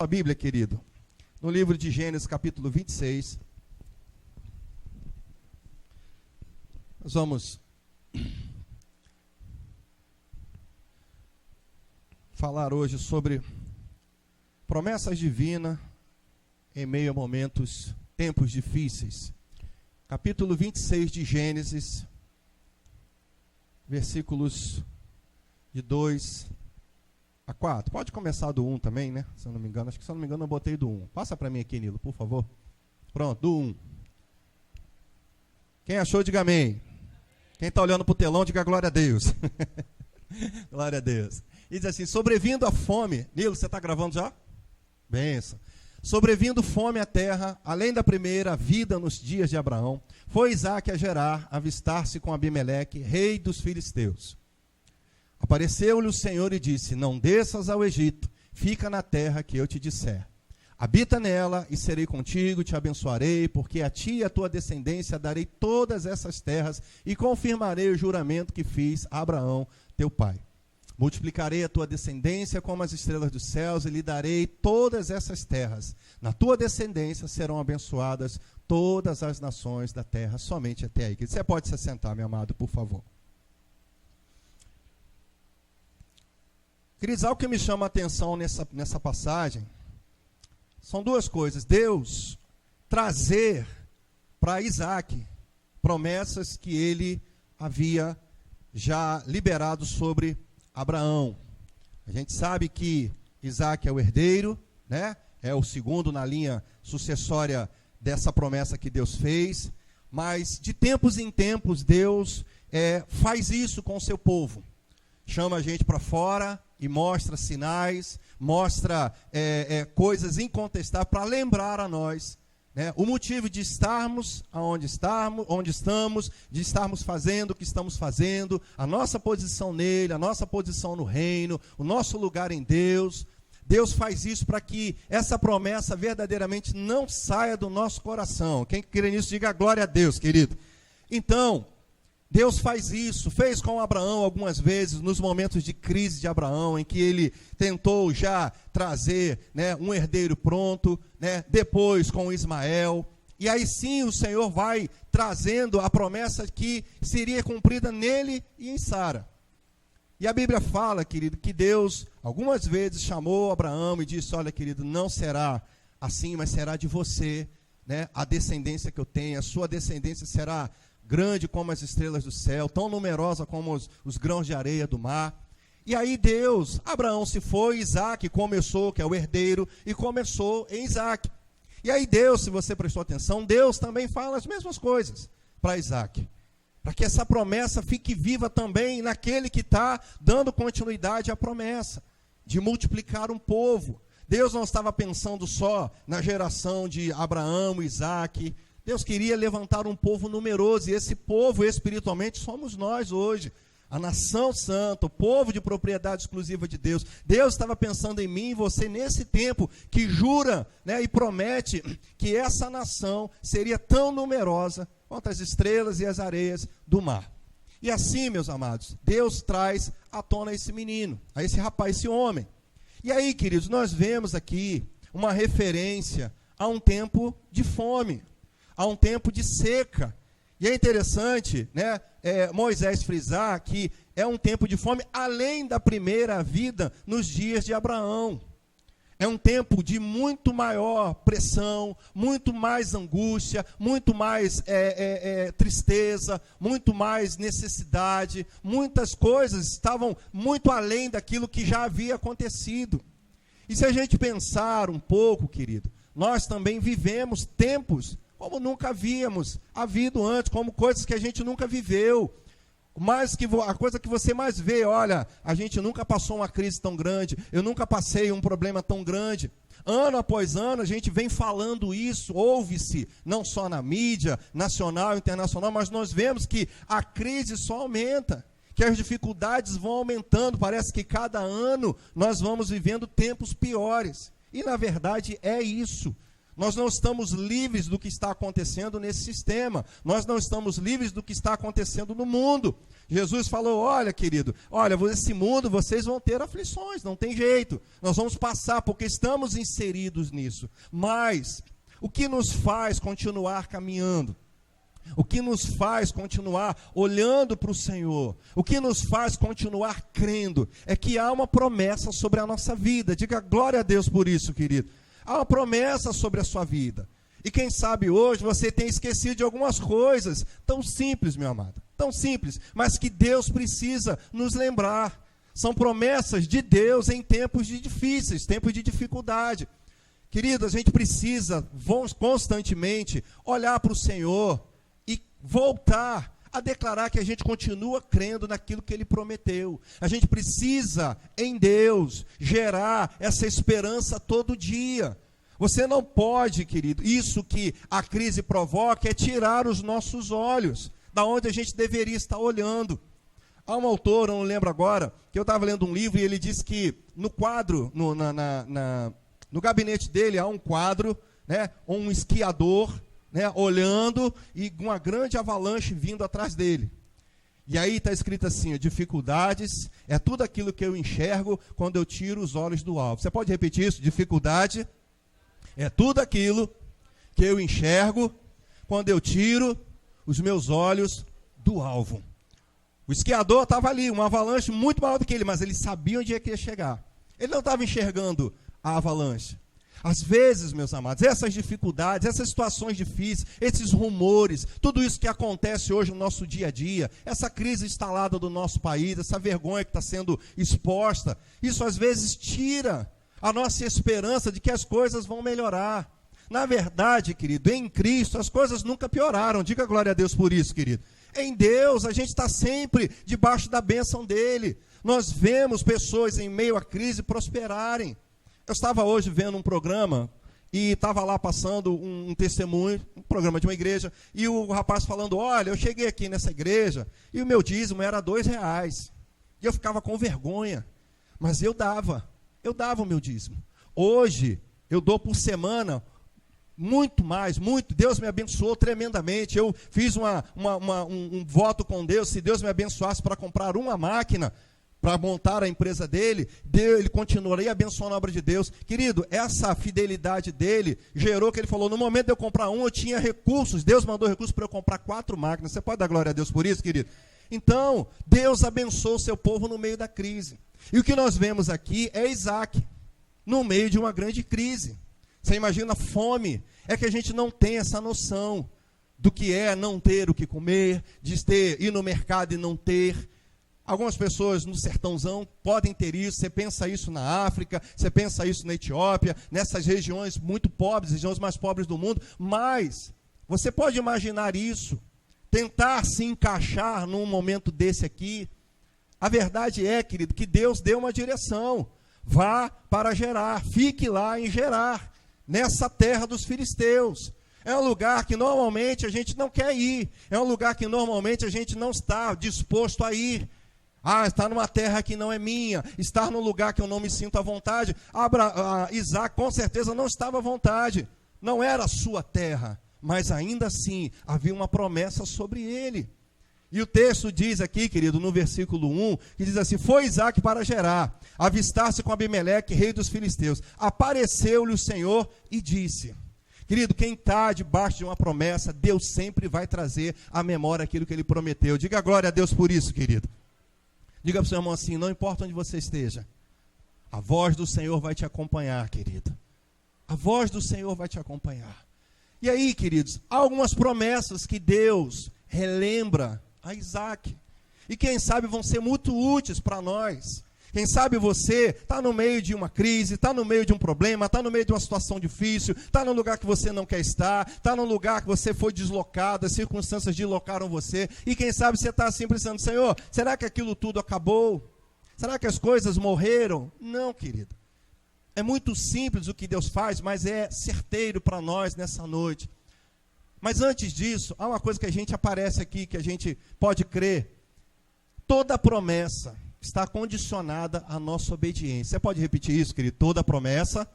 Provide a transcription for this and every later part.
A Bíblia, querido, no livro de Gênesis, capítulo 26, nós vamos falar hoje sobre promessas divinas em meio a momentos, tempos difíceis. Capítulo 26 de Gênesis, versículos de 2 a 4. Pode começar do 1 também, né? Se eu não me engano. Acho que, se eu não me engano, eu botei do 1. Passa para mim aqui, Nilo, por favor. Pronto, do 1. Quem achou, diga amém. Quem está olhando para o telão, diga glória a Deus. Glória a Deus. E diz assim: sobrevindo a fome. Nilo, você está gravando já? Benção. Sobrevindo fome à terra, além da primeira vida nos dias de Abraão, foi Isaque a Gerar, avistar-se com Abimeleque, rei dos filisteus. Apareceu-lhe o Senhor e disse: não desças ao Egito, fica na terra que eu te disser. Habita nela e serei contigo, te abençoarei, porque a ti e a tua descendência darei todas essas terras e confirmarei o juramento que fiz a Abraão, teu pai. Multiplicarei a tua descendência como as estrelas dos céus e lhe darei todas essas terras. Na tua descendência serão abençoadas todas as nações da terra, somente até aí. Você pode se assentar, meu amado, por favor. Queridos, algo que me chama a atenção nessa passagem são duas coisas. Deus trazer para Isaque promessas que ele havia já liberado sobre Abraão. A gente sabe que Isaque é o herdeiro, né? É o segundo na linha sucessória dessa promessa que Deus fez, mas de tempos em tempos Deus faz isso com o seu povo. Chama a gente para fora e mostra sinais, mostra coisas incontestáveis para lembrar a nós, né, o motivo de estarmos onde estamos, de estarmos fazendo o que estamos fazendo, a nossa posição nele, a nossa posição no reino, o nosso lugar em Deus. Deus faz isso para que essa promessa verdadeiramente não saia do nosso coração. Quem crê nisso, diga glória a Deus, querido. Então, Deus faz isso, fez com Abraão algumas vezes, nos momentos de crise de Abraão, em que ele tentou já trazer, né, um herdeiro pronto, né, depois com Ismael, e aí sim o Senhor vai trazendo a promessa que seria cumprida nele e em Sara. E a Bíblia fala, querido, que Deus algumas vezes chamou Abraão e disse: olha, querido, não será assim, mas será de você, né, a descendência que eu tenho, a sua descendência será grande como as estrelas do céu, tão numerosa como os grãos de areia do mar. E aí Abraão se foi, Isaque começou, que é o herdeiro, e começou em Isaque. E aí Deus, se você prestou atenção, Deus também fala as mesmas coisas para Isaque, para que essa promessa fique viva também naquele que está dando continuidade à promessa, de multiplicar um povo. Deus não estava pensando só na geração de Abraão, Isaque. Deus queria levantar um povo numeroso, e esse povo espiritualmente somos nós hoje, a nação santa, o povo de propriedade exclusiva de Deus. Deus estava pensando em mim e você nesse tempo, que jura, né, e promete que essa nação seria tão numerosa quanto as estrelas e as areias do mar. E assim, meus amados, Deus traz à tona esse menino, a esse rapaz, esse homem. E aí, queridos, nós vemos aqui uma referência a um tempo de fome, há um tempo de seca. E é interessante, né, Moisés frisar que é um tempo de fome além da primeira vida nos dias de Abraão. É um tempo de muito maior pressão, muito mais angústia, muito mais tristeza, muito mais necessidade. Muitas coisas estavam muito além daquilo que já havia acontecido. E se a gente pensar um pouco, querido, nós também vivemos tempos como nunca havíamos havido antes, como coisas que a gente nunca viveu. Mas a coisa que você mais vê, olha, a gente nunca passou uma crise tão grande, eu nunca passei um problema tão grande. Ano após ano a gente vem falando isso, ouve-se, não só na mídia, nacional e internacional, mas nós vemos que a crise só aumenta, que as dificuldades vão aumentando, parece que cada ano nós vamos vivendo tempos piores. E na verdade é isso. Nós não estamos livres do que está acontecendo nesse sistema. Nós não estamos livres do que está acontecendo no mundo. Jesus falou, olha, querido, olha, esse mundo vocês vão ter aflições, não tem jeito. Nós vamos passar porque estamos inseridos nisso. Mas o que nos faz continuar caminhando? O que nos faz continuar olhando para o Senhor? O que nos faz continuar crendo? É que há uma promessa sobre a nossa vida. Diga glória a Deus por isso, querido. Há uma promessa sobre a sua vida. E quem sabe hoje você tem esquecido de algumas coisas tão simples, meu amado, tão simples, mas que Deus precisa nos lembrar. São promessas de Deus em tempos difíceis, tempos de dificuldade. Querido, a gente precisa constantemente olhar para o Senhor e voltar a declarar que a gente continua crendo naquilo que Ele prometeu. A gente precisa, em Deus, gerar essa esperança todo dia. Você não pode, querido, isso que a crise provoca é tirar os nossos olhos da onde a gente deveria estar olhando. Há um autor, eu não lembro agora, que eu estava lendo um livro e ele disse que no quadro, no gabinete dele há um quadro, né, um esquiador, né, olhando e uma grande avalanche vindo atrás dele. E aí está escrito assim, dificuldades é tudo aquilo que eu enxergo quando eu tiro os olhos do alvo. Você pode repetir isso? Dificuldade é tudo aquilo que eu enxergo quando eu tiro os meus olhos do alvo. O esquiador estava ali, uma avalanche muito maior do que ele, mas ele sabia onde é que ia chegar. Ele não estava enxergando a avalanche. Às vezes, meus amados, essas dificuldades, essas situações difíceis, esses rumores, tudo isso que acontece hoje no nosso dia a dia, essa crise instalada do nosso país, essa vergonha que está sendo exposta, isso às vezes tira a nossa esperança de que as coisas vão melhorar. Na verdade, querido, em Cristo as coisas nunca pioraram. Diga glória a Deus por isso, querido. Em Deus a gente está sempre debaixo da bênção dele. Nós vemos pessoas em meio à crise prosperarem. Eu estava hoje vendo um programa e estava lá passando um testemunho, um programa de uma igreja, e o rapaz falando, olha, eu cheguei aqui nessa igreja e o meu dízimo era R$2. E eu ficava com vergonha, mas eu dava o meu dízimo. Hoje, eu dou por semana muito mais, muito. Deus me abençoou tremendamente. Eu fiz um voto com Deus, se Deus me abençoasse para comprar uma máquina, para montar a empresa dele, ele continuaria abençoando a obra de Deus. Querido, essa fidelidade dele gerou que ele falou, no momento de eu comprar eu tinha recursos, Deus mandou recursos para eu comprar 4 máquinas. Você pode dar glória a Deus por isso, querido? Então, Deus abençoou o seu povo no meio da crise. E o que nós vemos aqui é Isaac, no meio de uma grande crise. Você imagina a fome, é que a gente não tem essa noção do que é não ter o que comer, de ir no mercado e não ter. Algumas pessoas no sertãozão podem ter isso, você pensa isso na África, você pensa isso na Etiópia, nessas regiões muito pobres, regiões mais pobres do mundo, mas você pode imaginar isso, tentar se encaixar num momento desse aqui. A verdade é, querido, que Deus deu uma direção, vá para Gerar, fique lá em Gerar, nessa terra dos filisteus. É um lugar que normalmente a gente não quer ir, é um lugar que normalmente a gente não está disposto a ir. Estar numa terra que não é minha, estar num lugar que eu não me sinto à vontade. Isaac com certeza não estava à vontade, não era a sua terra, mas ainda assim havia uma promessa sobre ele. E o texto diz aqui, querido, no versículo 1, que diz assim, foi Isaac para Gerar, avistar-se com Abimeleque, rei dos filisteus. Apareceu-lhe o Senhor e disse... Querido, quem está debaixo de uma promessa, Deus sempre vai trazer à memória aquilo que ele prometeu. Diga glória a Deus por isso, querido. Diga para o seu irmão assim, não importa onde você esteja, a voz do Senhor vai te acompanhar, querido. A voz do Senhor vai te acompanhar. E aí, queridos, há algumas promessas que Deus relembra a Isaac. E quem sabe vão ser muito úteis para nós. Quem sabe você está no meio de uma crise, está no meio de um problema, está no meio de uma situação difícil, está num lugar que você não quer estar, está num lugar que você foi deslocado, as circunstâncias deslocaram você, e quem sabe você está assim pensando, Senhor, será que aquilo tudo acabou? Será que as coisas morreram? Não, querido. É muito simples o que Deus faz, mas é certeiro para nós nessa noite. Mas antes disso, há uma coisa que a gente aparece aqui, que a gente pode crer. Toda promessa está condicionada à nossa obediência. Você pode repetir isso, querido? Toda promessa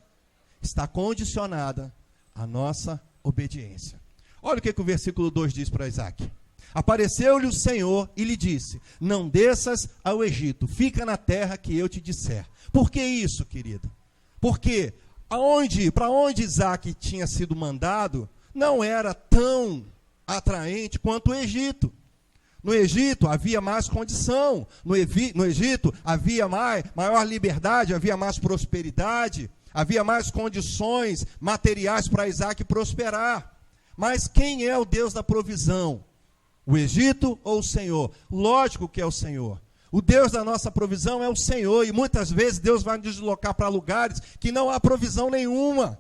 está condicionada A nossa obediência. Olha o que o versículo 2 diz para Isaac. Apareceu-lhe o Senhor e lhe disse: não desças ao Egito, fica na terra que eu te disser. Por que isso, querido? Porque para onde Isaac tinha sido mandado, não era tão atraente quanto o Egito. No Egito havia mais condição, no Egito havia maior liberdade, havia mais prosperidade, havia mais condições materiais para Isaac prosperar. Mas quem é o Deus da provisão? O Egito ou o Senhor? Lógico que é o Senhor. O Deus da nossa provisão é o Senhor, e muitas vezes Deus vai nos deslocar para lugares que não há provisão nenhuma.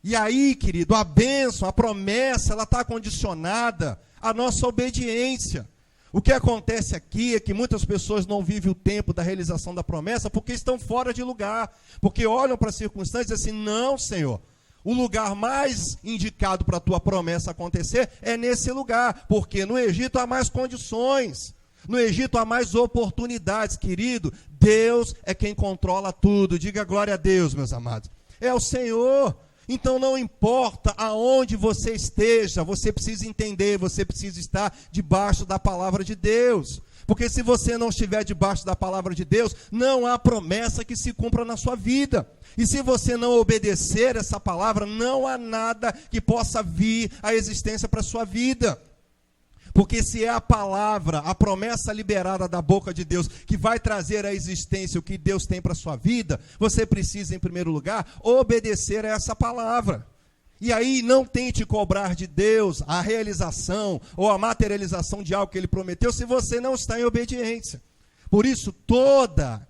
E aí, querido, a bênção, a promessa, ela está condicionada à nossa obediência. O que acontece aqui é que muitas pessoas não vivem o tempo da realização da promessa porque estão fora de lugar, porque olham para as circunstâncias e dizem assim: não, Senhor, o lugar mais indicado para a tua promessa acontecer é nesse lugar, porque no Egito há mais condições, no Egito há mais oportunidades, querido. Deus é quem controla tudo. Diga glória a Deus, meus amados. É o Senhor. Então não importa aonde você esteja, você precisa entender, você precisa estar debaixo da palavra de Deus. Porque se você não estiver debaixo da palavra de Deus, não há promessa que se cumpra na sua vida. E se você não obedecer essa palavra, não há nada que possa vir à existência para a sua vida. Porque se é a palavra, a promessa liberada da boca de Deus, que vai trazer à existência o que Deus tem para a sua vida, você precisa, em primeiro lugar, obedecer a essa palavra. E aí não tente cobrar de Deus a realização ou a materialização de algo que Ele prometeu, se você não está em obediência. Por isso, toda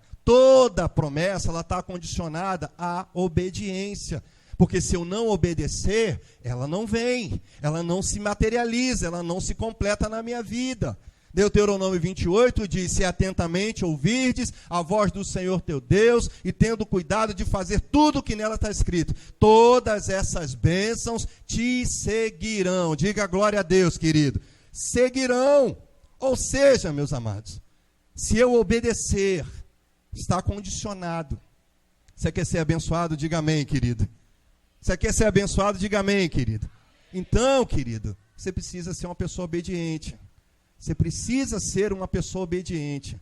promessa, ela está condicionada à obediência. Porque se eu não obedecer, ela não vem, ela não se materializa, ela não se completa na minha vida. Deuteronômio 28 diz: se atentamente ouvirdes a voz do Senhor teu Deus, e tendo cuidado de fazer tudo o que nela está escrito, todas essas bênçãos te seguirão. Diga glória a Deus, querido. Seguirão. Ou seja, meus amados, se eu obedecer, está condicionado. Você quer ser abençoado? Diga amém, querido. Você quer ser abençoado? Diga amém, querido. Então, querido, você precisa ser uma pessoa obediente. Você precisa ser uma pessoa obediente.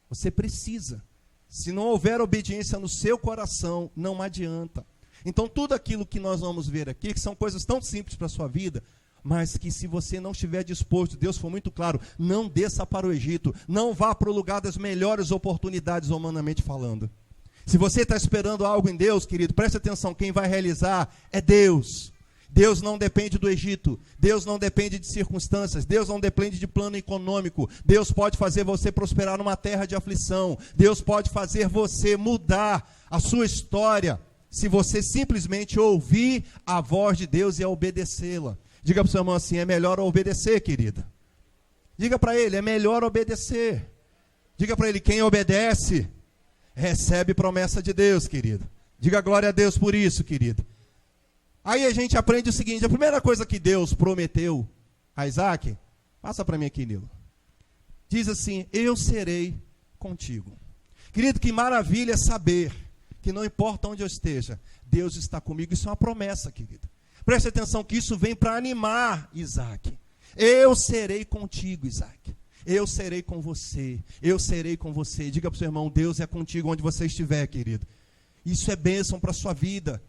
Você precisa. Se não houver obediência no seu coração, não adianta. Então, tudo aquilo que nós vamos ver aqui, que são coisas tão simples para a sua vida, mas que se você não estiver disposto, Deus foi muito claro, não desça para o Egito, não vá para o lugar das melhores oportunidades, humanamente falando. Se você está esperando algo em Deus, querido, preste atenção, quem vai realizar é Deus. Deus não depende do Egito, Deus não depende de circunstâncias, Deus não depende de plano econômico. Deus pode fazer você prosperar numa terra de aflição, Deus pode fazer você mudar a sua história, se você simplesmente ouvir a voz de Deus e obedecê-la. Diga para o seu irmão assim: é melhor obedecer, querida. Diga para ele: é melhor obedecer. Diga para ele: quem obedece recebe promessa de Deus, querido. Diga glória a Deus por isso, querido. Aí a gente aprende o seguinte: a primeira coisa que Deus prometeu a Isaac, passa para mim aqui, Nilo, diz assim: eu serei contigo. Querido, que maravilha saber que não importa onde eu esteja, Deus está comigo. Isso é uma promessa, querido. Preste atenção que isso vem para animar Isaac. Eu serei contigo, Isaac. Eu serei com você, eu serei com você. Diga para o seu irmão: Deus é contigo onde você estiver, querido. Isso é bênção para a sua vida.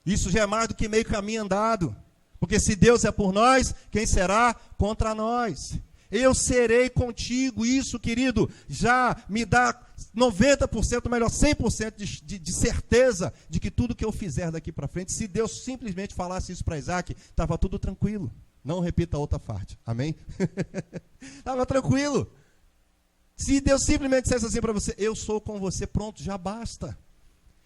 Isso já é mais do que meio caminho andado. Porque se Deus é por nós, quem será contra nós? Eu serei contigo. Isso, querido, já me dá 90%, melhor 100% de certeza de que tudo que eu fizer daqui para frente, se Deus simplesmente falasse isso para Isaac, estava tudo tranquilo. Não repita a outra parte, amém? Estava tranquilo. Se Deus simplesmente dissesse assim para você: eu sou com você, pronto, já basta.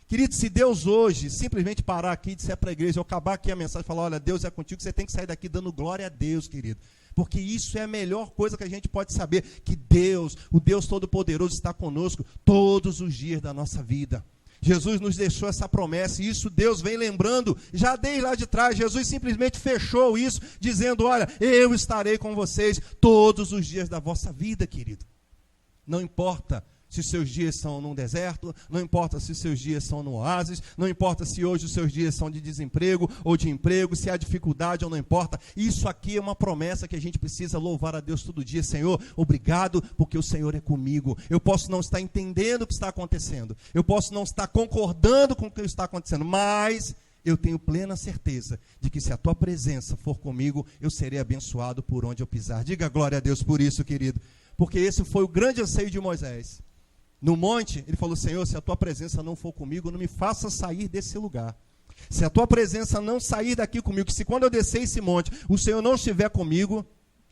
Querido, se Deus hoje simplesmente parar aqui e disser para a igreja, eu acabar aqui a mensagem e falar: olha, Deus é contigo, você tem que sair daqui dando glória a Deus, querido. Porque isso é a melhor coisa que a gente pode saber, que Deus, o Deus Todo-Poderoso, está conosco todos os dias da nossa vida. Jesus nos deixou essa promessa, e isso Deus vem lembrando já desde lá de trás. Jesus simplesmente fechou isso, dizendo: olha, eu estarei com vocês todos os dias da vossa vida, querido. Não importa se seus dias são num deserto, não importa se seus dias são no oásis, não importa se hoje os seus dias são de desemprego ou de emprego, se há dificuldade ou não importa. Isso aqui é uma promessa que a gente precisa louvar a Deus todo dia. Senhor, obrigado porque o Senhor é comigo. Eu posso não estar entendendo o que está acontecendo, eu posso não estar concordando com o que está acontecendo, mas eu tenho plena certeza de que se a tua presença for comigo, eu serei abençoado por onde eu pisar. Diga glória a Deus por isso, querido, porque esse foi o grande anseio de Moisés. No monte, ele falou: Senhor, se a tua presença não for comigo, não me faça sair desse lugar. Se a tua presença não sair daqui comigo, se quando eu descer esse monte, o Senhor não estiver comigo,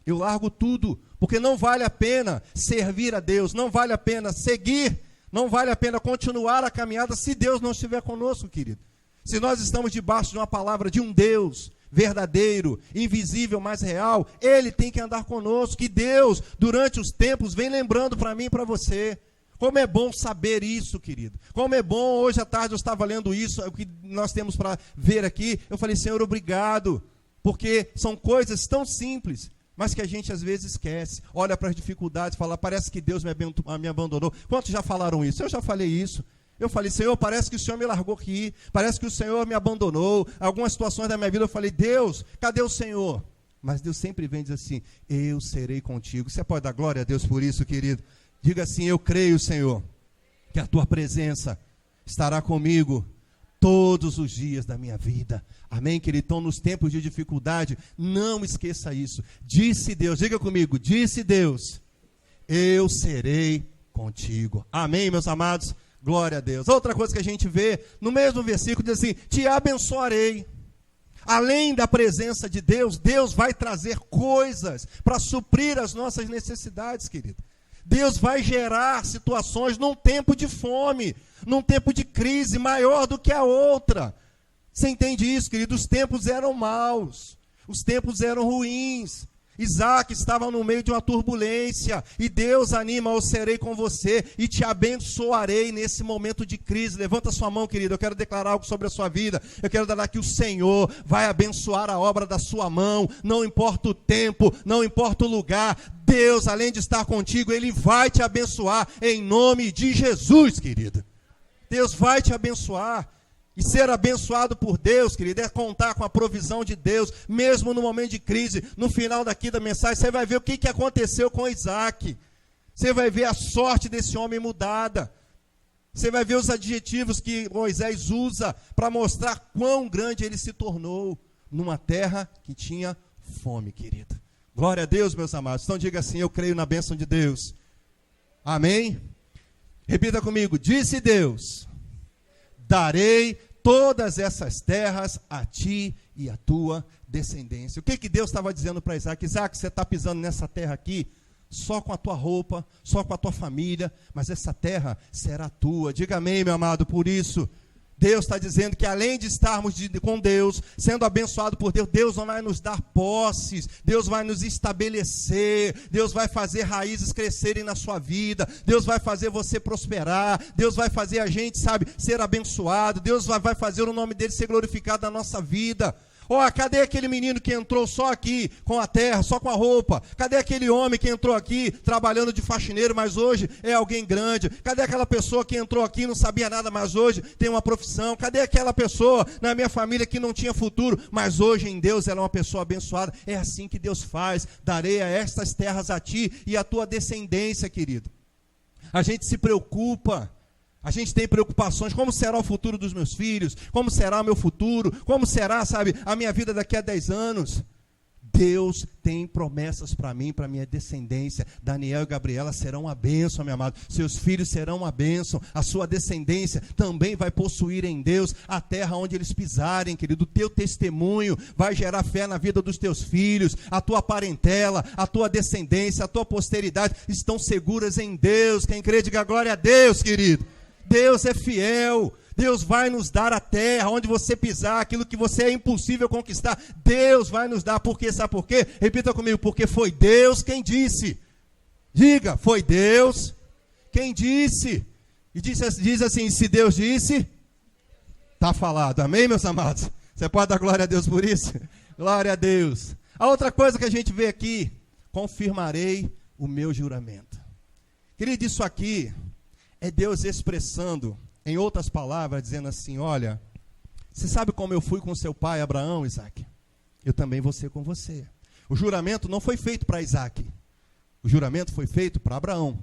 eu largo tudo, porque não vale a pena servir a Deus, não vale a pena seguir, não vale a pena continuar a caminhada se Deus não estiver conosco, querido. Se nós estamos debaixo de uma palavra de um Deus verdadeiro, invisível, mas real, Ele tem que andar conosco, que Deus, durante os tempos, vem lembrando para mim e para você. Como é bom saber isso, querido. Como é bom, hoje à tarde eu estava lendo isso, o que nós temos para ver aqui. Eu falei: Senhor, obrigado, porque são coisas tão simples, mas que a gente às vezes esquece. Olha para as dificuldades e fala: parece que Deus me abandonou. Quantos já falaram isso? Eu já falei isso. Eu falei: Senhor, parece que o Senhor me largou aqui, parece que o Senhor me abandonou. Algumas situações da minha vida eu falei: Deus, cadê o Senhor? Mas Deus sempre vem e diz assim: eu serei contigo. Você pode dar glória a Deus por isso, querido? Diga assim: eu creio, Senhor, que a tua presença estará comigo todos os dias da minha vida. Amém, querido? Então, nos tempos de dificuldade, não esqueça isso. Disse Deus, diga comigo: disse Deus, eu serei contigo. Amém, meus amados? Glória a Deus. Outra coisa que a gente vê, no mesmo versículo, diz assim: te abençoarei. Além da presença de Deus, Deus vai trazer coisas para suprir as nossas necessidades, querido. Deus vai gerar situações num tempo de fome, num tempo de crise maior do que a outra. Você entende isso, querido? Os tempos eram maus, os tempos eram ruins. Isaac estava no meio de uma turbulência, e Deus anima: eu serei com você e te abençoarei nesse momento de crise. Levanta sua mão, querido, eu quero declarar algo sobre a sua vida. Eu quero dar que o Senhor vai abençoar a obra da sua mão, não importa o tempo, não importa o lugar. Deus, além de estar contigo, Ele vai te abençoar em nome de Jesus, querido. Deus vai te abençoar. E ser abençoado por Deus, querido, é contar com a provisão de Deus, mesmo no momento de crise. No final daqui da mensagem, você vai ver o que aconteceu com Isaac. Você vai ver a sorte desse homem mudada. Você vai ver os adjetivos que Moisés usa para mostrar quão grande ele se tornou numa terra que tinha fome, querido. Glória a Deus, meus amados. Então diga assim: eu creio na bênção de Deus. Amém? Repita comigo: disse Deus, darei todas essas terras a ti e a tua descendência. O que Deus estava dizendo para Isaac? Isaac, você está pisando nessa terra aqui, só com a tua roupa, só com a tua família, mas essa terra será tua. Diga amém, meu amado, por isso. Deus está dizendo que além de estarmos com Deus, sendo abençoado por Deus, Deus não vai nos dar posses, Deus vai nos estabelecer, Deus vai fazer raízes crescerem na sua vida, Deus vai fazer você prosperar, Deus vai fazer a gente, ser abençoado, Deus vai fazer o nome dele ser glorificado na nossa vida. Cadê aquele menino que entrou só aqui com a terra, só com a roupa? Cadê aquele homem que entrou aqui trabalhando de faxineiro, mas hoje é alguém grande? Cadê aquela pessoa que entrou aqui e não sabia nada, mas hoje tem uma profissão? Cadê aquela pessoa na minha família que não tinha futuro, mas hoje em Deus ela é uma pessoa abençoada? É assim que Deus faz: darei a estas terras a ti e a tua descendência, querido. A gente se preocupa. A gente tem preocupações: como será o futuro dos meus filhos? Como será o meu futuro? Como será, a minha vida daqui a 10 anos? Deus tem promessas para mim, para minha descendência. Daniel e Gabriela serão uma bênção, meu amado. Seus filhos serão uma bênção. A sua descendência também vai possuir em Deus a terra onde eles pisarem, querido. O teu testemunho vai gerar fé na vida dos teus filhos. A tua parentela, a tua descendência, a tua posteridade estão seguras em Deus. Quem crê, diga glória a Deus, querido. Deus é fiel. Deus vai nos dar a terra, onde você pisar, aquilo que você é impossível conquistar, Deus vai nos dar. Por quê? Sabe por quê? Repita comigo: porque foi Deus quem disse. Diga: foi Deus quem disse. E diz assim: se Deus disse, está falado. Amém, meus amados? Você pode dar glória a Deus por isso? Glória a Deus. A outra coisa que a gente vê aqui: confirmarei o meu juramento. Querido, isso aqui É Deus expressando, em outras palavras, dizendo assim: olha, você sabe como eu fui com seu pai Abraão, Isaac? Eu também vou ser com você. O juramento não foi feito para Isaac. O juramento foi feito para Abraão.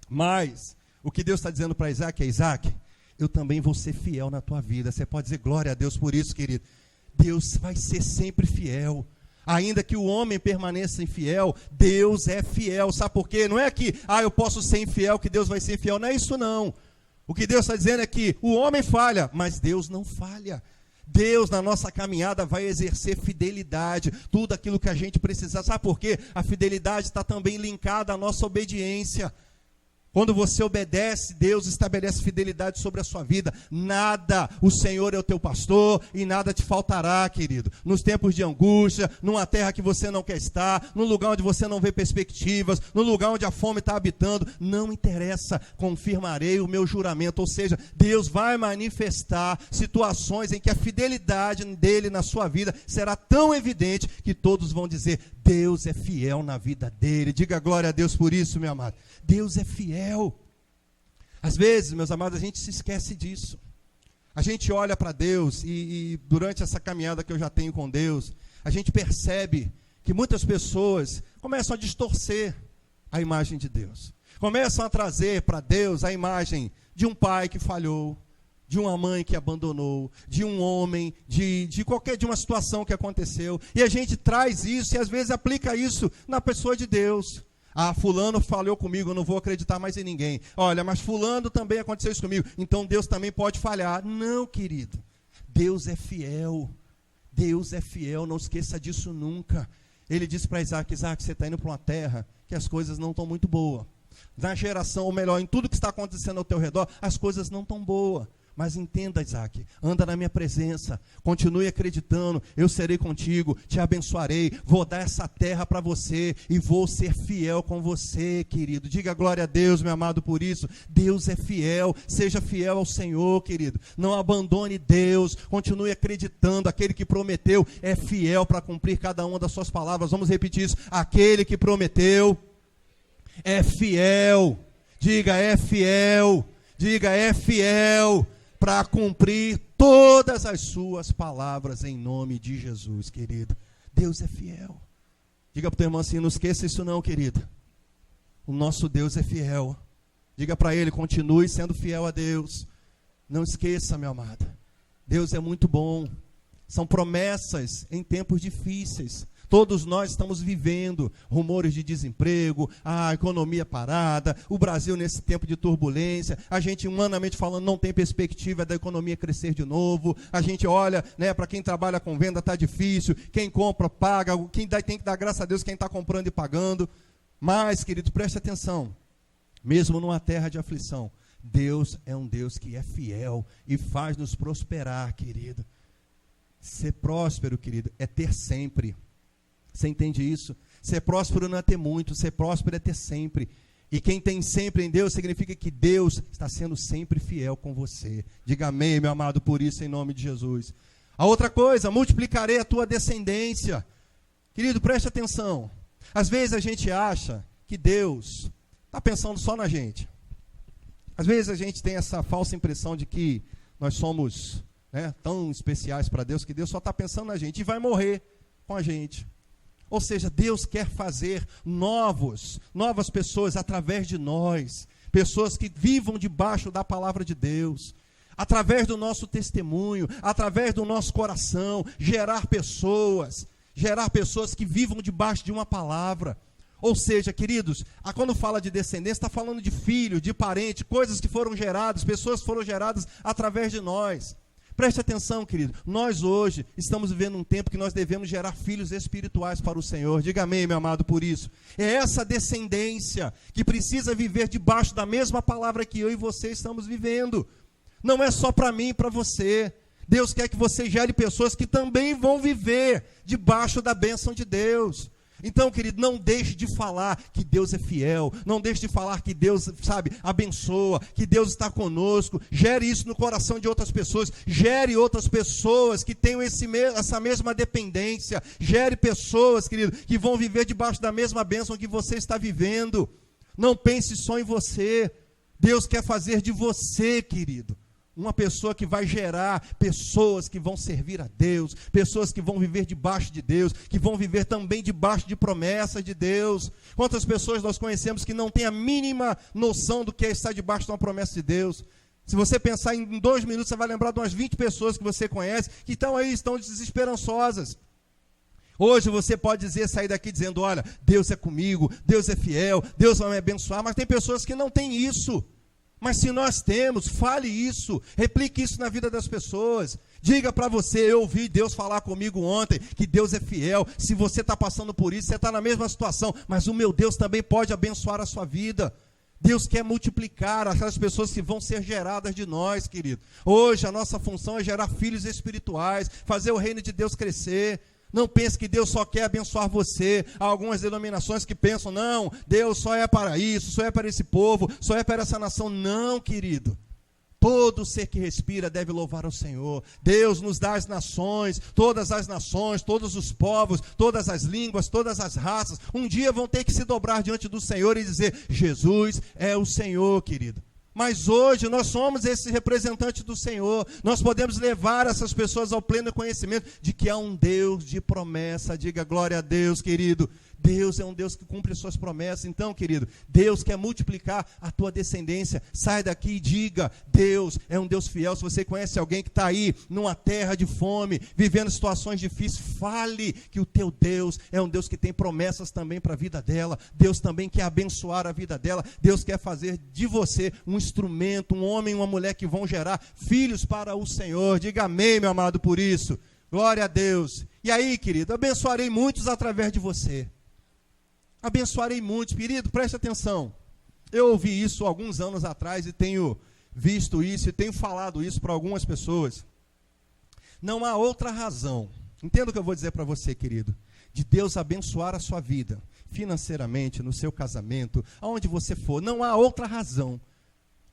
Mas o que Deus está dizendo para Isaac é: Isaac, eu também vou ser fiel na tua vida. Você pode dizer glória a Deus por isso, querido. Deus vai ser sempre fiel. Ainda que o homem permaneça infiel, Deus é fiel. Sabe por quê? Não é que, eu posso ser infiel, que Deus vai ser infiel. Não é isso não. O que Deus está dizendo é que o homem falha, mas Deus não falha. Deus, na nossa caminhada, vai exercer fidelidade, tudo aquilo que a gente precisar. Sabe por quê? A fidelidade está também linkada à nossa obediência. Quando você obedece, Deus estabelece fidelidade sobre a sua vida. Nada, o Senhor é o teu pastor e nada te faltará, querido. Nos tempos de angústia, numa terra que você não quer estar, num lugar onde você não vê perspectivas, no lugar onde a fome está habitando, não interessa, confirmarei o meu juramento. Ou seja, Deus vai manifestar situações em que a fidelidade dele na sua vida será tão evidente que todos vão dizer: Deus é fiel na vida dele. Diga glória a Deus por isso, meu amado. Deus é fiel. Às vezes, meus amados, a gente se esquece disso. A gente olha para Deus e durante essa caminhada que eu já tenho com Deus, a gente percebe que muitas pessoas começam a distorcer a imagem de Deus. Começam a trazer para Deus a imagem de um pai que falhou, de uma mãe que abandonou, de um homem, de uma situação que aconteceu. E a gente traz isso e às vezes aplica isso na pessoa de Deus. Fulano falhou comigo, eu não vou acreditar mais em ninguém. Olha, mas fulano também aconteceu isso comigo, então Deus também pode falhar. Não, querido. Deus é fiel. Deus é fiel, não esqueça disso nunca. Ele disse para Isaac: Isaac, você está indo para uma terra que as coisas não estão muito boas. Na geração, ou melhor, em tudo que está acontecendo ao teu redor, as coisas não estão boas. Mas entenda, Isaac, anda na minha presença, continue acreditando, eu serei contigo, te abençoarei, vou dar essa terra para você e vou ser fiel com você, querido. Diga glória a Deus, meu amado, por isso. Deus é fiel, seja fiel ao Senhor, querido. Não abandone Deus, continue acreditando. Aquele que prometeu é fiel para cumprir cada uma das suas palavras. Vamos repetir isso: aquele que prometeu é fiel. Diga, é fiel. Diga, é fiel para cumprir todas as suas palavras em nome de Jesus, querido. Deus é fiel. Diga para o teu irmão assim: não esqueça isso não, querido. O nosso Deus é fiel. Diga para ele: continue sendo fiel a Deus. Não esqueça, meu amado. Deus é muito bom. São promessas em tempos difíceis. Todos nós estamos vivendo rumores de desemprego, a economia parada, o Brasil nesse tempo de turbulência. A gente, humanamente falando, não tem perspectiva da economia crescer de novo. A gente olha, para quem trabalha com venda, está difícil. Quem compra, paga. Tem que dar graças a Deus quem está comprando e pagando. Mas, querido, preste atenção. Mesmo numa terra de aflição, Deus é um Deus que é fiel e faz nos prosperar, querido. Ser próspero, querido, é ter sempre. Você entende isso? Ser próspero não é ter muito, ser próspero é ter sempre. E quem tem sempre em Deus significa que Deus está sendo sempre fiel com você. Diga amém, meu amado, por isso, em nome de Jesus. A outra coisa: multiplicarei a tua descendência. Querido, preste atenção. Às vezes a gente acha que Deus está pensando só na gente. Às vezes a gente tem essa falsa impressão de que nós somos tão especiais para Deus, que Deus só está pensando na gente e vai morrer com a gente. Ou seja, Deus quer fazer novas pessoas através de nós, pessoas que vivam debaixo da palavra de Deus, através do nosso testemunho, através do nosso coração, gerar pessoas que vivam debaixo de uma palavra. Ou seja, queridos, quando fala de descendência, está falando de filho, de parente, coisas que foram geradas, pessoas que foram geradas através de nós. Preste atenção, querido, nós hoje estamos vivendo um tempo que nós devemos gerar filhos espirituais para o Senhor. Diga amém, meu amado, por isso. É essa descendência que precisa viver debaixo da mesma palavra que eu e você estamos vivendo. Não é só para mim e para você. Deus quer que você gere pessoas que também vão viver debaixo da bênção de Deus. Então, querido, não deixe de falar que Deus é fiel, não deixe de falar que Deus, abençoa, que Deus está conosco. Gere isso no coração de outras pessoas, gere outras pessoas que tenham essa mesma dependência, gere pessoas, querido, que vão viver debaixo da mesma bênção que você está vivendo. Não pense só em você. Deus quer fazer de você, querido, uma pessoa que vai gerar pessoas que vão servir a Deus, pessoas que vão viver debaixo de Deus, que vão viver também debaixo de promessas de Deus. Quantas pessoas nós conhecemos que não têm a mínima noção do que é estar debaixo de uma promessa de Deus? Se você pensar em 2 minutos, você vai lembrar de umas 20 pessoas que você conhece, que estão aí, estão desesperançosas. Hoje você pode dizer, sair daqui dizendo, olha, Deus é comigo, Deus é fiel, Deus vai me abençoar, mas tem pessoas que não têm isso. Mas se nós temos, fale isso, replique isso na vida das pessoas. Diga para você, eu ouvi Deus falar comigo ontem, que Deus é fiel. Se você está passando por isso, você está na mesma situação, mas o meu Deus também pode abençoar a sua vida. Deus quer multiplicar aquelas pessoas que vão ser geradas de nós, querido. Hoje a nossa função é gerar filhos espirituais, fazer o reino de Deus crescer. Não pense que Deus só quer abençoar você. Há algumas denominações que pensam, não, Deus só é para isso, só é para esse povo, só é para essa nação. Não, querido. Todo ser que respira deve louvar ao Senhor. Deus nos dá as nações, todos os povos, todas as línguas, todas as raças. Um dia vão ter que se dobrar diante do Senhor e dizer, Jesus é o Senhor, querido. Mas hoje nós somos esse representante do Senhor. Nós podemos levar essas pessoas ao pleno conhecimento de que há um Deus de promessa. Diga glória a Deus, querido. Deus é um Deus que cumpre suas promessas. Então, querido, Deus quer multiplicar a tua descendência. Sai daqui e diga, Deus é um Deus fiel. Se você conhece alguém que está aí numa terra de fome, vivendo situações difíceis, fale que o teu Deus é um Deus que tem promessas também para a vida dela. Deus também quer abençoar a vida dela. Deus quer fazer de você um instrumento, um homem e uma mulher que vão gerar filhos para o Senhor. Diga amém, meu amado, por isso. Glória a Deus. E aí, querido, abençoarei muitos através de você. Abençoarei muitos, querido, preste atenção. Eu ouvi isso alguns anos atrás e tenho visto isso e tenho falado isso para algumas pessoas. Não há outra razão, entenda o que eu vou dizer para você, querido, de Deus abençoar a sua vida, financeiramente, no seu casamento, aonde você for. Não há outra razão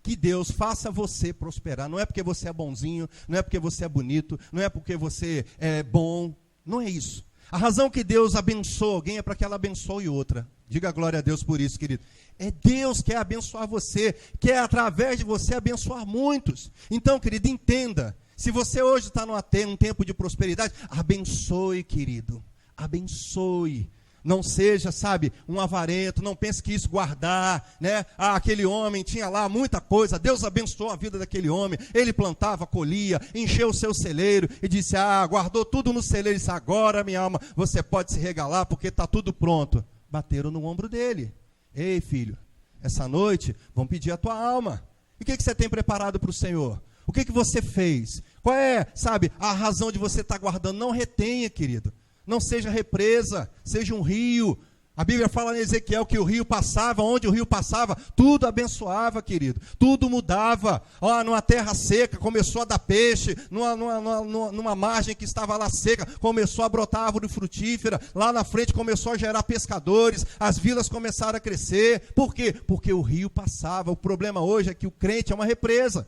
que Deus faça você prosperar. Não é porque você é bonzinho, não é porque você é bonito, não é porque você é bom, não é isso. A razão que Deus abençoa alguém é para que ela abençoe outra. Diga glória a Deus por isso, querido. É Deus que quer abençoar você, quer através de você abençoar muitos. Então, querido, entenda. Se você hoje está num tempo de prosperidade, abençoe, querido. Abençoe. Não seja, sabe, um avarento, não pense que isso guardar, né? Ah, aquele homem tinha lá muita coisa, Deus abençoou a vida daquele homem, ele plantava, colhia, encheu o seu celeiro e disse, guardou tudo no celeiro, e disse, agora minha alma, você pode se regalar porque está tudo pronto. Bateram no ombro dele. Ei, filho, essa noite vão pedir a tua alma. E o que você tem preparado para o Senhor? O que você fez? Qual é, sabe, a razão de você estar guardando? Não retenha, querido. Não seja represa, seja um rio. A Bíblia fala em Ezequiel que o rio passava, onde o rio passava, tudo abençoava, querido. Tudo mudava. Numa terra seca, começou a dar peixe. Numa margem que estava lá seca, começou a brotar árvore frutífera. Lá na frente começou a gerar pescadores. As vilas começaram a crescer. Por quê? Porque o rio passava. O problema hoje é que o crente é uma represa.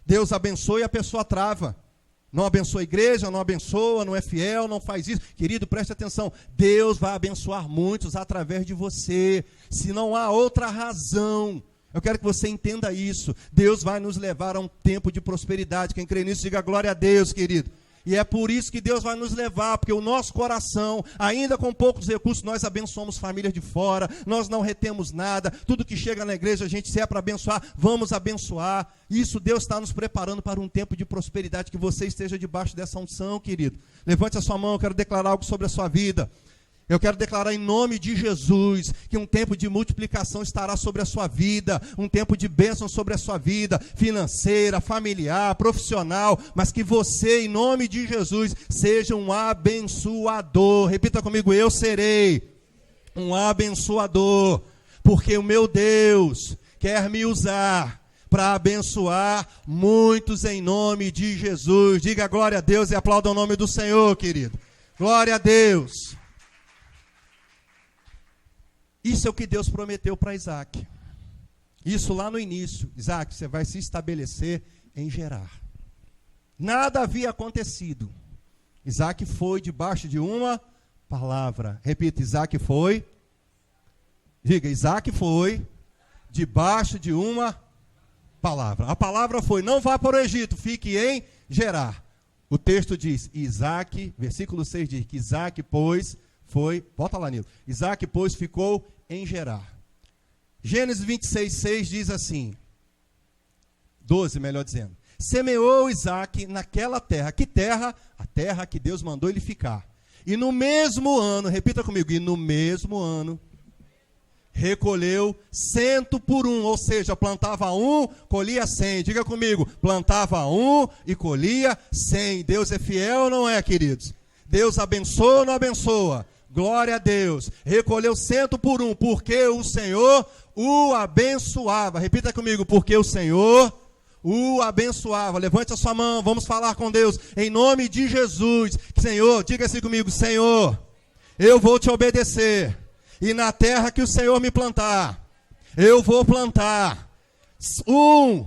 Deus abençoa e a pessoa trava. Não abençoa a igreja, não abençoa, não é fiel, não faz isso. Querido, preste atenção. Deus vai abençoar muitos através de você. Se não há outra razão, eu quero que você entenda isso. Deus vai nos levar a um tempo de prosperidade. Quem crê nisso, diga glória a Deus, querido. E é por isso que Deus vai nos levar, porque o nosso coração, ainda com poucos recursos, nós abençoamos famílias de fora, nós não retemos nada, tudo que chega na igreja, a gente, se é para abençoar, vamos abençoar. Isso Deus está nos preparando para um tempo de prosperidade, que você esteja debaixo dessa unção, querido. Levante a sua mão, eu quero declarar algo sobre a sua vida. Eu quero declarar em nome de Jesus que um tempo de multiplicação estará sobre a sua vida, um tempo de bênção sobre a sua vida, financeira, familiar, profissional, mas que você, em nome de Jesus, seja um abençoador. Repita comigo, eu serei um abençoador, porque o meu Deus quer me usar para abençoar muitos em nome de Jesus. Diga glória a Deus e aplauda o nome do Senhor, querido. Glória a Deus. Isso é o que Deus prometeu para Isaac. Isso lá no início. Isaac, você vai se estabelecer em Gerar. Nada havia acontecido. Isaac foi debaixo de uma palavra. Repita, Isaac foi. Diga, Isaac foi debaixo de uma palavra. A palavra foi: não vá para o Egito, fique em Gerar. O texto diz, Isaac, versículo 6 diz que Isaac, pois, volta lá, Nilo. Isaac, pois, ficou em Gerar. Gênesis 26, 6 diz assim, 12, melhor dizendo. Semeou Isaac naquela terra. Que terra? A terra que Deus mandou ele ficar. E no mesmo ano, repita comigo, e no mesmo ano, recolheu 100 por 1, ou seja, plantava 1, colhia 100. Diga comigo, plantava 1 e colhia 100. Deus é fiel ou não é, queridos? Deus abençoa ou não abençoa? Glória a Deus. Recolheu 100 por 1, porque o Senhor o abençoava. Repita comigo, porque o Senhor o abençoava. Levante a sua mão, vamos falar com Deus, em nome de Jesus. Senhor, diga assim comigo, Senhor, eu vou te obedecer. E na terra que o Senhor me plantar, eu vou plantar 1,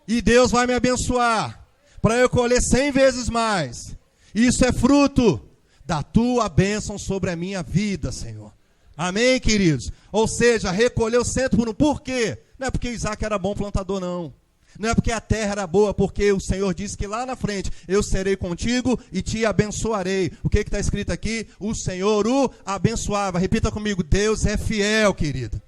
e Deus vai me abençoar, para eu colher 100 vezes mais. Isso é fruto da tua bênção sobre a minha vida, Senhor. Amém, queridos? Ou seja, recolheu 100 por 1. Por quê? Não é porque Isaac era bom plantador, não. Não é porque a terra era boa, porque o Senhor disse que lá na frente eu serei contigo e te abençoarei. O que está escrito aqui? O Senhor o abençoava. Repita comigo, Deus é fiel, querido.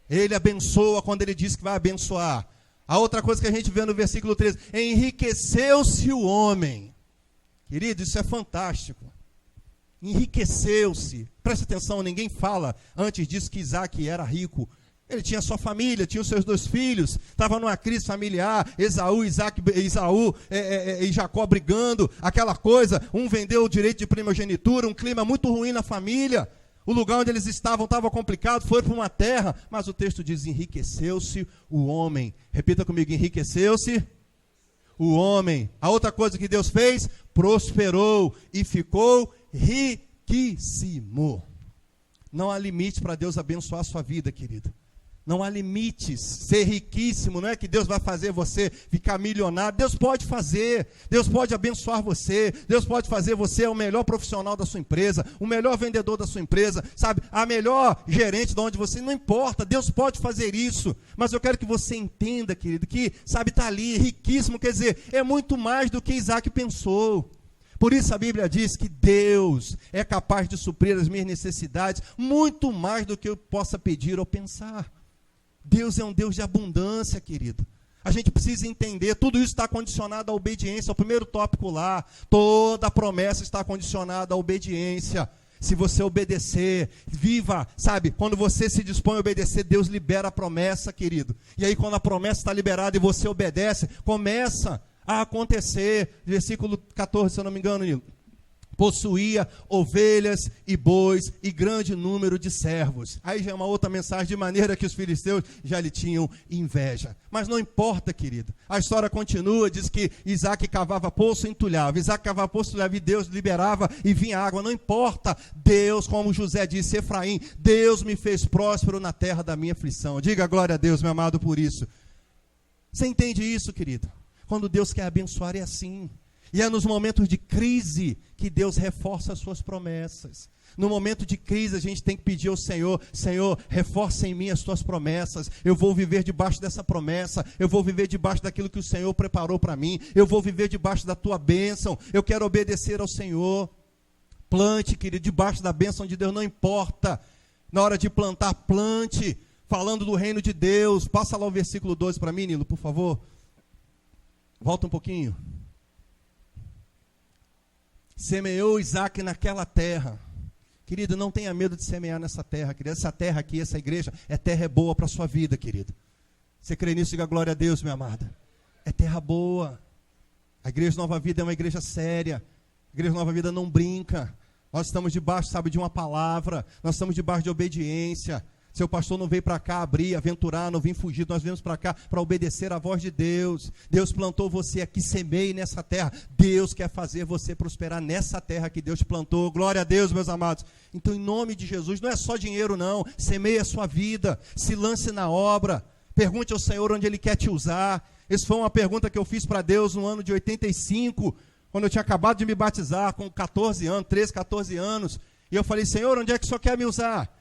Ele abençoa quando ele diz que vai abençoar. A outra coisa que a gente vê no versículo 13, enriqueceu-se o homem. Querido, isso é fantástico. Enriqueceu-se. Preste atenção, ninguém fala antes disso que Isaac era rico. Ele tinha sua família, tinha os seus 2 filhos, estava numa crise familiar, Esaú e Jacó brigando, aquela coisa, um vendeu o direito de primogenitura, um clima muito ruim na família, o lugar onde eles estavam estava complicado, foram para uma terra, mas o texto diz, enriqueceu-se o homem. Repita comigo, enriqueceu-se o homem. A outra coisa que Deus fez, prosperou e ficou riquíssimo. Não há limite para Deus abençoar a sua vida, querido. Não há limites, ser riquíssimo, não é que Deus vai fazer você ficar milionário. Deus pode fazer, Deus pode abençoar você, Deus pode fazer você o melhor profissional da sua empresa, o melhor vendedor da sua empresa, sabe, a melhor gerente de onde você, não importa, Deus pode fazer isso, mas eu quero que você entenda, querido, que, sabe, está ali, riquíssimo, quer dizer, é muito mais do que Isaac pensou. Por isso a Bíblia diz que Deus é capaz de suprir as minhas necessidades, muito mais do que eu possa pedir ou pensar. Deus é um Deus de abundância, querido. A gente precisa entender, tudo isso está condicionado à obediência. O primeiro tópico lá, toda a promessa está condicionada à obediência. Se você obedecer, viva, sabe, quando você se dispõe a obedecer, Deus libera a promessa, querido. E aí quando a promessa está liberada e você obedece, começa a acontecer. Versículo 14, se eu não me engano, Nilo. Possuía ovelhas e bois e grande número de servos. Aí já é uma outra mensagem, de maneira que os filisteus já lhe tinham inveja. Mas não importa, querido. A história continua, diz que Isaac cavava poço e entulhava. Isaac cavava poço e entulhava e Deus liberava e vinha água. Não importa. Deus, como José disse, Efraim, Deus me fez próspero na terra da minha aflição. Diga glória a Deus, meu amado, por isso. Você entende isso, querido? Quando Deus quer abençoar é assim. E é nos momentos de crise que Deus reforça as suas promessas. No momento de crise a gente tem que pedir ao Senhor, Senhor, reforça em mim as tuas promessas. Eu vou viver debaixo dessa promessa. Eu vou viver debaixo daquilo que o Senhor preparou para mim. Eu vou viver debaixo da tua bênção. Eu quero obedecer ao Senhor. Plante, querido, debaixo da bênção de Deus, não importa. Na hora de plantar, plante, falando do reino de Deus. Passa lá o versículo 12 para mim, Nilo, por favor. Volta um pouquinho. Semeou Isaac naquela terra. Querido, não tenha medo de semear nessa terra, querido. Essa terra aqui, essa igreja, é boa para a sua vida, querido. Você crê nisso? Diga glória a Deus, minha amada. É terra boa. A Igreja Nova Vida é uma igreja séria. A Igreja Nova Vida não brinca. Nós estamos debaixo, sabe, de uma palavra. Nós estamos debaixo de obediência. Seu pastor não veio para cá abrir, aventurar, não vim fugir. Nós viemos para cá para obedecer à voz de Deus. Deus plantou você aqui, semeie nessa terra. Deus quer fazer você prosperar nessa terra que Deus te plantou. Glória a Deus, meus amados. Então, em nome de Jesus, não é só dinheiro não. Semeie a sua vida, se lance na obra. Pergunte ao Senhor onde Ele quer te usar. Essa foi uma pergunta que eu fiz para Deus no ano de 85, quando eu tinha acabado de me batizar, com 14 anos, 13, 14 anos. E eu falei, Senhor, onde é que o Senhor quer me usar?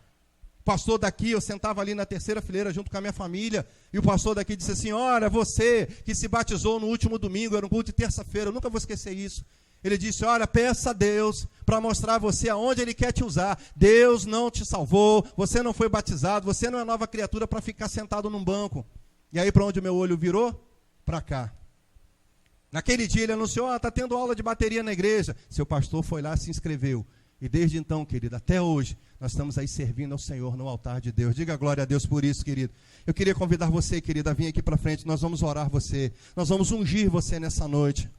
pastor daqui, eu sentava ali na terceira fileira junto com a minha família, e o pastor daqui disse assim: olha, você que se batizou no último domingo, era um culto de terça-feira, eu nunca vou esquecer isso. Ele disse: olha, peça a Deus para mostrar a você aonde Ele quer te usar. Deus não te salvou, você não foi batizado, você não é nova criatura para ficar sentado num banco. E aí para onde o meu olho virou? Para cá. Naquele dia ele anunciou: está tendo aula de bateria na igreja. Seu pastor foi lá, se inscreveu. E desde então, querido, até hoje, nós estamos aí servindo ao Senhor no altar de Deus. Diga glória a Deus por isso, querido. Eu queria convidar você, querido, a vir aqui para frente. Nós vamos orar você. Nós vamos ungir você nessa noite.